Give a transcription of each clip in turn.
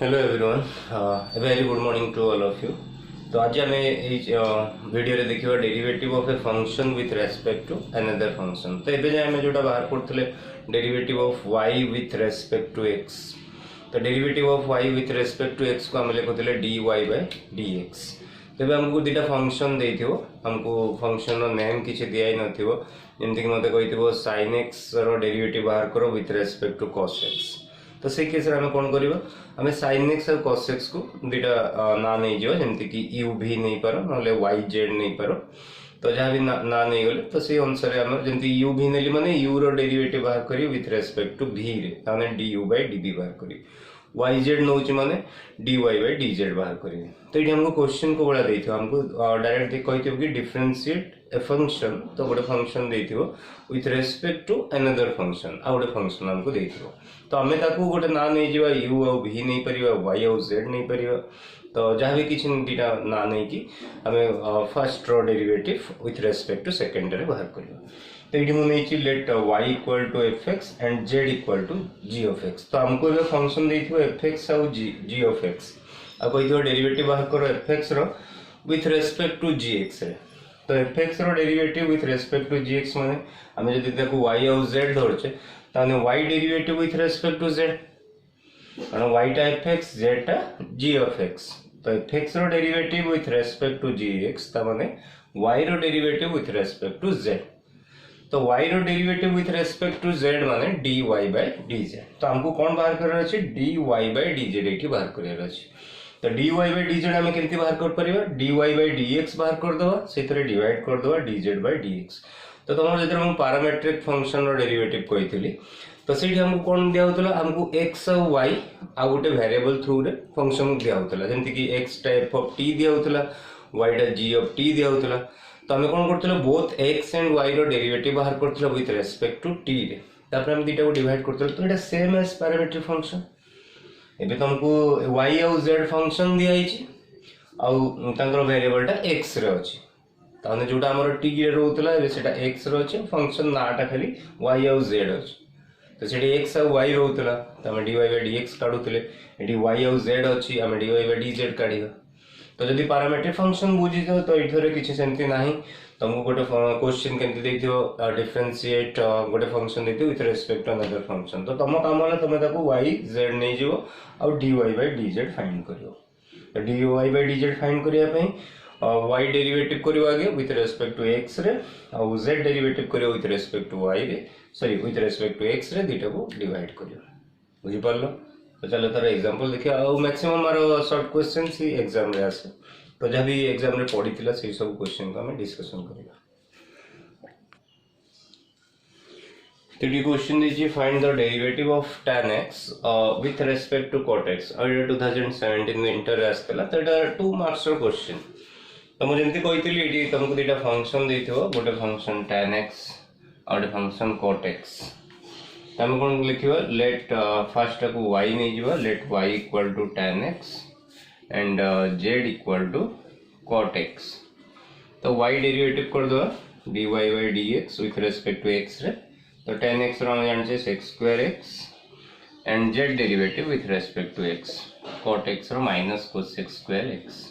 Hello everyone, a very good morning to all of you. तो आज आम video रे देखिबा derivative of a function with respect to another function. तो एबे आम जोटा बाहर करथले derivative of y with respect to x। तो derivative of y with respect to x को आम लिखुले dy बाय dx। तेबे हमको दुटा फंक्शन देथिबो, हमको फंक्शन रो नेम किछि दियाई नथिबो, जेमति कि मते कहिथिबो sin x रो डेरिवेटिव बाहर करो with respect to cos x। तो से केस आम कौन करवा, आम sin x और cos x को दुटा ना नहीं जाओ, जमती कि u भी नहीं पार ना y z नहीं पार। तो जहाँ भी ना नहीं गले तो से अनुसार आम जमती u भी नेली माने u रो डेरिवेटिव बाहर करी विथ रेस्पेक्ट टू v रे, ताने du बाय dv बाहर करी। y z नौच माने dy बाय dz बाहर करी। तो ये हमको क्वेश्चन को बड़ा देथियो, हमको डायरेक्ट कहिथिबो कि डिफरेंशिएट ए फंक्शन। तो गोटे फंक्शन देथिबो with respect to another function, आ गोटे फंक्शन हमको देथिबो। तो आमे ताकू गोटे ना नहीं जीवा u और v नहीं परिबा, y और z नहीं परिबा। तो जहाँ भी किसी दुटा ना नहीं कि आमे फर्स्ट रो derivative with respect to second रे बाहर करबा। तो ये मुझे let y equal to fx and z equal to g of x। तो हमको ये फंक्शन देथिबो fx और g ऑफ x, आ कहिथिबो डेरिवेटिव बाहर करो fx रो विथ रेस्पेक्ट टू gx रे। तो fx रो derivative with respect to gx माने हमें जदि देखो y और z धरछे ताने y derivative with respect to z, कारण y टा fx z टा g ऑफ x। तो fx रो derivative with respect to gx ता माने y रो derivative with respect to z। तो y रो derivative with respect to z माने dy बाय dz। तो हमको कौन बाहर करना अछि, dy बाय dz एठी बाहर करना अछि। तो dy बाय dz हम केमति बाहर कर परिबा, dy बाय dx बाहर कर दवा, सेतरे डिवाइड कर दवा dz बाय dx। तो तमर जेतर हम पैरामीट्रिक फंक्शन रो डेरिवेटिव कहितली, तो सेठी हमको कौन दिया होतला, हमको x और y आ गोटे वेरिएबल थ्रू रे फंक्शन दिया होतला, जेमति कि x टाइप ऑफ t दिया होतला, y टा g ऑफ t दिया होतला। तो हमें कौन करथले, बोथ x एंड y रो डेरिवेटिव बाहर करथले विथ रेस्पेक्ट टू t रे। तापर हम दिटा को डिवाइड करथले, तो एटा सेम एज पैरामीट्रिक फंक्शन। एबे तुमको y और z फंक्शन दिया हिची आ तांकर वेरिएबल टा x रे अछि। ताने जोटा हमर t रे रहउतला एबे सेटा x रे अछि, फंक्शन नाटा खाली y और z अछि। तो सेठी x और y रहउतला, त हम dy बाय dx काढुतले, एठी y और z अछि, हम dy बाय dz काढिबा। तो जदि पैरामीट्रिक फंक्शन बुझी जाओ तो इथरे किछि सेंति नाही। तुमको गोटे क्वेश्चन केमति देथियो, डिफरेंशिएट गोटे फंक्शन देथियो with respect to another function. तो तुम काम वाला तुम ताको y z नै जिवो और dy बाय dz फाइंड करियो। तो dy बाय dz फाइंड करिया पई y डेरिवेटिव करियो आगे विथ रेस्पेक्ट टू x रे, और z डेरिवेटिव करियो विथ रेस्पेक्ट टू y रे, sorry with respect to x रे, दिटा को डिवाइड करियो। बुझि पारलो। तो चलो तार एग्जांपल देखिए, और मैक्सिमम मारो शॉर्ट क्वेश्चंस ही एग्जाम रे आसे। तो जब भी एग्जाम रे पढ़ी थिला से सब क्वेश्चन को हम डिस्कशन करिया। तो ये क्वेश्चन दीजिए, find the derivative of tan x with respect to cot x। और ये 2017 विंटर आसतला, तो एटा 2 मार्क्स रो क्वेश्चन। तो मुझे एंती कहितली एटी तुमको दिटा फंक्शन देथिबो, गोटे फंक्शन tan x और गोटे फंक्शन cot x। हम कौन लिखिबा, लेट फर्स्ट को y नहीं जीवा, let y equal to tan x and z equal to cot x। तो y डेरिवेटिव कर दो dy by dx with respect to x रे। तो tan x रो हम जानछे sec square x and z derivative with respect to x, cot x रो minus cosec square x।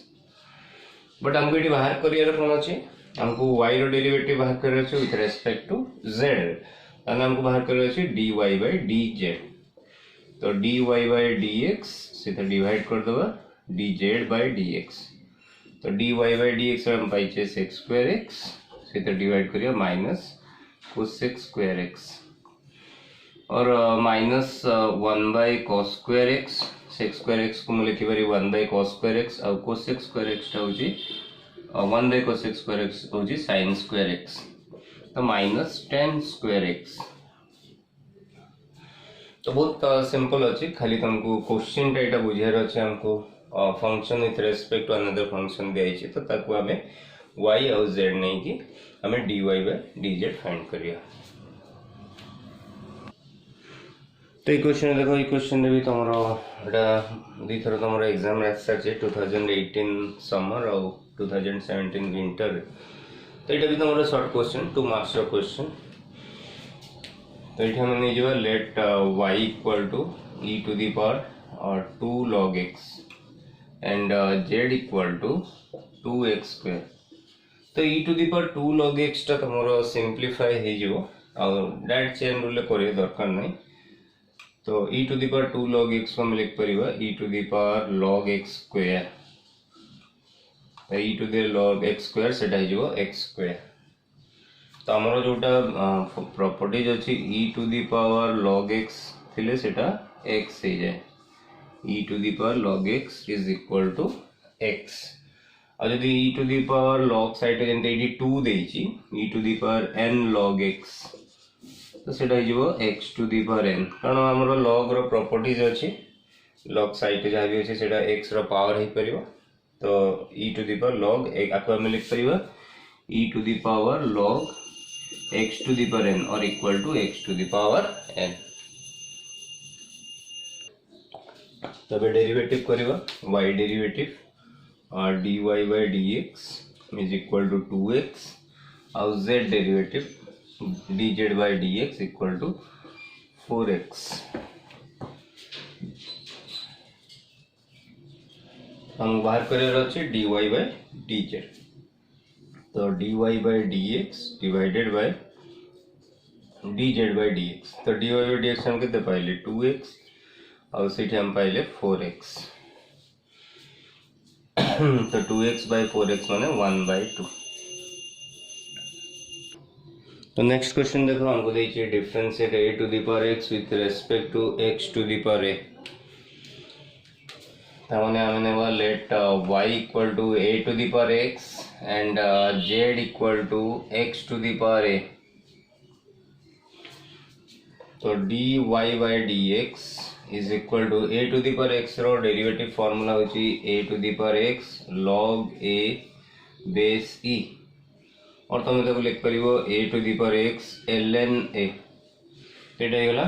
But हमको एटी बाहर करियर कोन अछि, हमको y रो डेरिवेटिव बाहर करियर अछि विथ रेस्पेक्ट टू z। ताने हमको बाहर करियर अछि dy बाय dz। तो dy बाय dx सीधा डिवाइड कर दबा dz बाय dx। तो dy बाय dx हम पाइछे sec स्क्वायर x, सीधा डिवाइड करियो माइनस cosec स्क्वायर x, और minus 1 by cos square x। sec square x को हम लिखि पारि 1 बाय cos स्क्वायर x, और cosec स्क्वायर x टा होची 1 बाय cosec स्क्वायर x होची sin स्क्वायर x। तो माइनस tan स्क्वायर x। तो बहुत सिंपल अच्छी, खाली तुमको क्वेश्चन टाइटा बुझार अच्छे। हमको function with respect to another function दिया, तो ताकू हमें y और z नहीं कि हमें dy बाय dz फाइंड करिया। तो ये क्वेश्चन देखो, ये क्वेश्चन भी तुमरो एटा दी थर तुमरो एग्जाम रे आछे 2018 समर और 2017 विंटर। तो ये भी तुमरो शॉर्ट क्वेश्चन, 2 मार्क्स रो क्वेश्चन। तो ये हम नहीं जो let y equal to e to the power 2 log x and z equal to 2x square. तो e to the power 2 log x टा तमरो सिंप्लीफाई हे जो और डायरेक्ट चेन रूल करे दरकार नहीं. तो e to the power 2 log x को हम लिख परिबा e to the power log x square. तो e to the log x square सेटा हे जो x square. तो हमरो जोटा प्रॉपर्टीज अछि e to the power log x थिले सेटा x हे जाय. e to the power log x is equal to x. और यदि e to the power log side जेंते एडी 2 देछि e to the power n log x तो सेटा हे जो x to the power n. कारण हमरो log रो प्रॉपर्टीज अछि log साइड जा भी अछि सेटा x रो पावर हे परिबो. तो e to the power log एक आको हम लिख परिबा e to the power log x to the power n or equal to x to the power n. तब डेरिवेटिव करिबा y डेरिवेटिव और dy by dx is equal to 2x और z derivative dz by dx equal to 4x. हम बाहर करे अछि dy by dz. तो dy by dx divided by dz by dx. तो dy by dx हम कितने पाइले 2x और सीट हम पाइले 4x. तो 2x by 4x माने 1/2. तो नेक्स्ट क्वेश्चन देखो हमको देखिए differentiate a to the power x with respect to x to the power a. हमने हमने वो late y equal to a to the power x and z equal to x to the power a. तो dy by dx is equal to a to the power x रो derivative formula होची a to the power x log a base e. और तुम देखो लिख परिबो a to the power x ln a. एटा हेला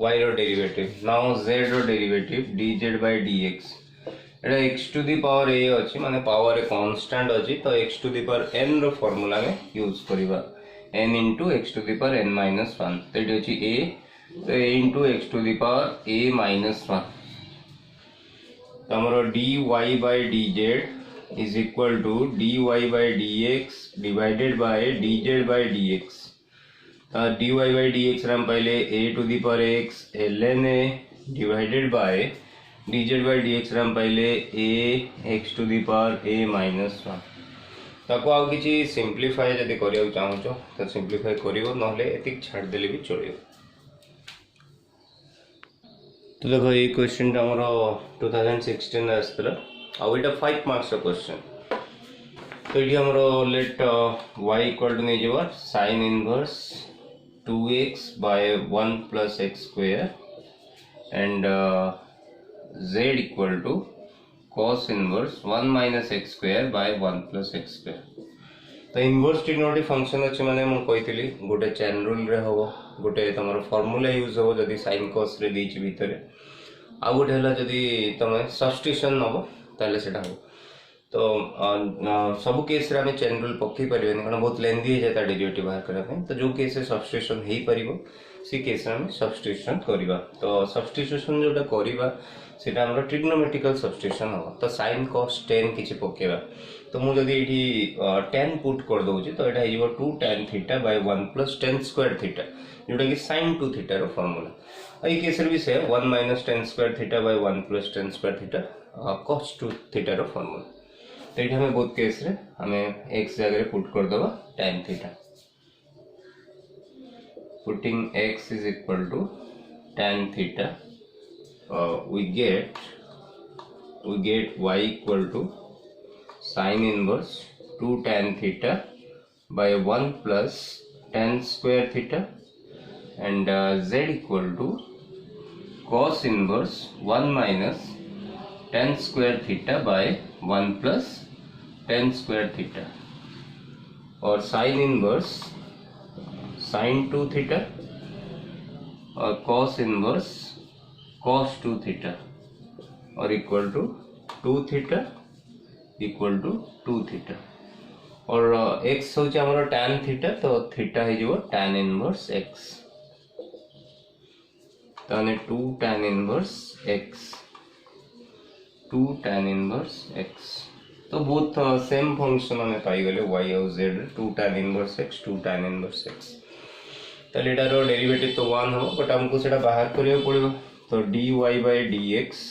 y रो डेरिवेटिव. नाउ z रो derivative dz by dx. Etah x to the power a अछि माने पावर ए कांस्टेंट अछि. तो x to the power n रो फार्मूला में यूज करिबा n into x to the power n minus 1. तो एटा अछि a. तो a into x to the power a minus 1. तो हमरो dy by dz is equal to dy by dx divided by dz by dx. तो dy by dx हम पहले a to the power x ln a divided by dz by dx हम पहले a x to the power a minus 1. ताको आउ किछि simplify जदि करियो चाहौ छ तो सिंप्लीफाई करियो नहले एतिक छाड़ देले भी चलियो. तो देखो ये क्वेश्चन टा हमरो 2016 रे आस्तला आ एटा 5 मार्क्स रो क्वेश्चन. तो ये हमरो लेट y इक्वल टू नै जेबा sin inverse 2x by 1 plus x square and z equal to cos inverse 1 minus x square by 1 plus x square. तो इनवर्स ट्रिग्नोमेट्रिक फंक्शन अछि माने हम कहितली गोटे चेन रूल रे होबो गोटे तमरो फार्मूला यूज होबो जदी sin cos रे देछि भितरे आ गोटे हला जदी तमे सब्स्टिट्यूशन नबो ताले सेटा हो. तो सब केस रे हम चेन रूल पक्की परिबेन कारण बहुत लेंथी हे जाता डेरिवेटिव बाहर करा पे. तो जो केस रे सब्स्टिट्यूशन हेई परिबो सी केस रे हम सब्स्टिट्यूशन करिबा. तो सब्स्टिट्यूशन जोटा करिबा सेटा हमरो ट्रिग्नोमेट्रिकल सब्स्टिट्यूशन हो. तो sin cos tan किछि पकेबा. तो मु जदी एठी tan पुट कर दोछि तो एटा हेइबो 2 tan theta by 1 plus tan square theta जोटा कि sin 2 थीटा रो फार्मूला. एई केस रे भी से 1 minus tan square theta by 1 plus tan square theta cos 2 theta रो फार्मूला. तो एठी हमें बोथ केस रे हमें x जगह रे पुट कर दबा tan theta. putting x is equal to tan theta we get y equal to sin inverse 2 tan theta by 1 plus tan square theta and z equal to cos inverse 1 minus tan square theta by 1 plus tan square theta और sin inverse sin 2 theta और cos inverse cos 2 theta और equal to 2 theta equal to 2 theta और x होचे हमरो tan theta तो theta हे जो tan inverse x ताने 2 tan inverse x 2 tan inverse x तो बोथ सेम फंक्शन हमें पाई गले y और z 2 tan inverse x 2 tan inverse x ताले एटारो डेरिवेटिव तो 1 हो बट हमको सेटा बाहर करियो पड़िबो तो dy by dx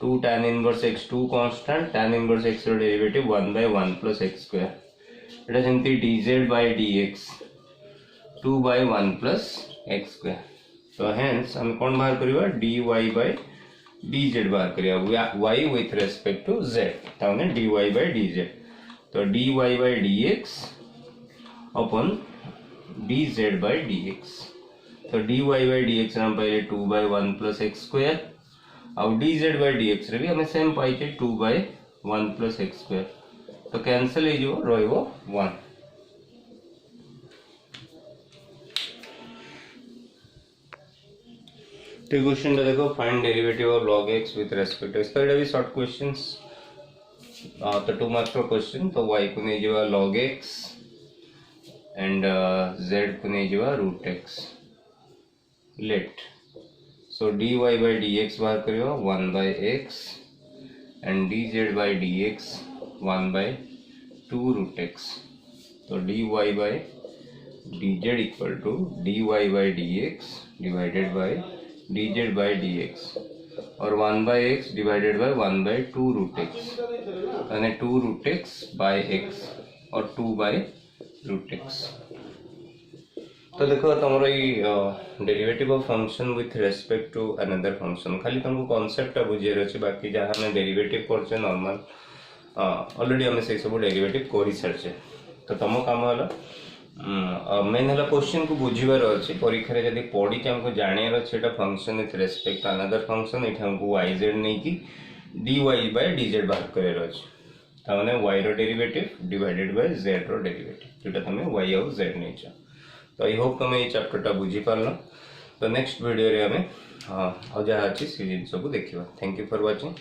2 tan inverse x 2 constant tan inverse x रो derivative 1 by 1 plus x square Etah जेंति dz by dx 2 by 1 plus x square तो hence हम कौन बाहर करियो dy by dz बाहर करियो y with respect to z ताने dy by dz तो dy by dx upon dz by dx तो dy by dx हम पहले 2 by 1 plus x square और dz by dx रे भी हमें सेम पाई के 2 by 1 plus x square तो कैंसिल हे जो रहइबो 1 तो क्वेश्चन टा देखो find derivative of log x with respect to इसका भी शॉर्ट क्वेश्चंस तो 2 मार्क्स का क्वेश्चन तो y को नहीं जो log x एंड z को नहीं जो √x let so dy by dx बाहर करियो 1 by x and dz by dx 1 by 2 √x तो dy by dz equal to dy by dx divided by dz by dx और 1 by x divided by 1 by 2 √x यानी 2 √x by x और 2 by √x तो देखो तुमरो ये derivative of function with respect to another function खाली तुमको concept बुझे रही बाकी जहाँ हमें डेरिवेटिव करछे नॉर्मल ऑलरेडी हमें से सब डेरिवेटिव कर सारछे तो तुम काम हला मेन हला क्वेश्चन को बुझीबार अछि परीक्षा रे जदी पढी के हमको जानियार अछि एटा function with respect to another function एटा हमको yz नै की dy by dz बाहर करे अछि ताने y रो डेरिवेटिव डिवाइडेड बाय z रो डेरिवेटिव जेटा तमे y और z नै छ तो आई होप तुम ये चैप्टर टा बुझी पारलो तो नेक्स्ट वीडियो रे हमें और जहाँ अच्छी सी जिन सब देखिबा थैंक यू फॉर वाचिंग।